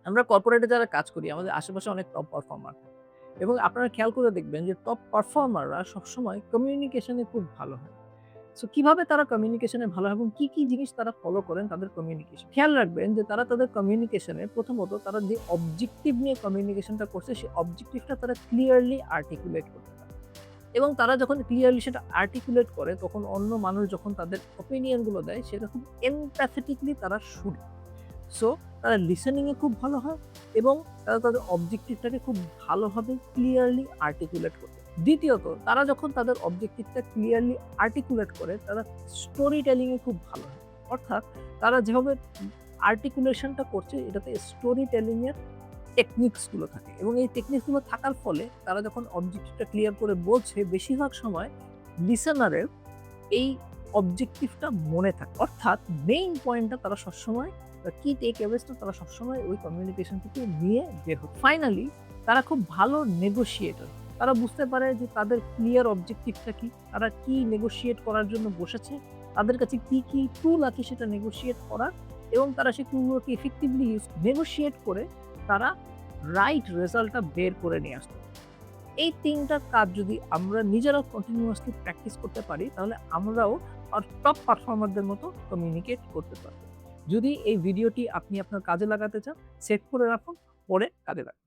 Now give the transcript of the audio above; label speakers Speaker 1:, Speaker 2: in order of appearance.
Speaker 1: আমরা কর্পোরেটে যারা কাজ করি আমাদের আশেপাশে অনেক টপ পারফর্মার থাকে এবং আপনারা খেয়াল করে দেখবেন যে টপ পারফর্মাররা সবসময় কমিউনিকেশনে খুব ভালো হয়। সো কিভাবে তারা কমিউনিকেশনে ভালো হয় এবং কি জিনিস তারা ফলো করেন তাদের কমিউনিকেশন? খেয়াল রাখবেন যে তারা তাদের কমিউনিকেশনে প্রথমত তারা যে অবজেক্টিভ নিয়ে কমিউনিকেশনটা করছে সেই অবজেক্টিভটা তারা ক্লিয়ারলি আর্টিকুলেট করতে পারে। এবং তারা যখন ক্লিয়ারলি সেটা আর্টিকুলেট করে তখন অন্য মানুষ যখন তাদের ওপিনিয়ন গুলো দেয় সেটা খুব এমপ্যাথেটিকলি তারা শুনে। সো তারা লিসেনিং এ খুব ভালো হয় এবং তারা তাদের অবজেক্টিভটাকে খুব ভালোভাবে ক্লিয়ারলি আর্টিকুলেট করতে পারে। দ্বিতীয়ত তারা যখন তাদের অবজেক্টিভটা ক্লিয়ারলি আর্টিকুলেট করে তারা স্টোরি টেলিং এ খুব ভালো হয়। অর্থাৎ তারা যেভাবে আর্টিকুলেশনটা করছে এটাতে স্টোরি টেলিং এর টেকনিকস গুলো থাকে এবং এই টেকনিকস গুলো থাকার ফলে তারা যখন অবজেক্টিভটা ক্লিয়ার করে বলছে বেশিরভাগ সময় লিসেনারের এই অবজেক্টিভটা মনে থাকে। অর্থাৎ মেইন পয়েন্টটা তারা সবসময় কি টেক অ্যাওয়েজ টা তারা সবসময় ওই কমিউনিকেশন থেকে নিয়ে বের হয়। ফাইনালি তারা খুব ভালো নেগোশিয়েটর। তারা বুঝতে পারে যে তাদের ক্লিয়ার অবজেক্টিভটা কি, তারা কি নেগোশিয়েট করার জন্য বসেছে, তাদের কাছে কি টুল আছে সেটা নেগোশিয়েট করার এবং তারা সেই টুলগুলোকে ইফেক্টিভলি নেগোশিয়েট করে তারা রাইট রেজাল্টটা বের করে নিয়ে আসতে পারে। এই ৩ টা কাজ যদি আমরা নিজেরাও কন্টিনিউয়াসলি প্র্যাকটিস করতে পারি, তাহলে আমরাও টপ পারফর্মারদের মতো কমিউনিকেট করতে পারব। যদি এই ভিডিওটি আপনি আপনার কাজে লাগাতে চান, সেভ করে রাখুন, পরে কাজে লাগান।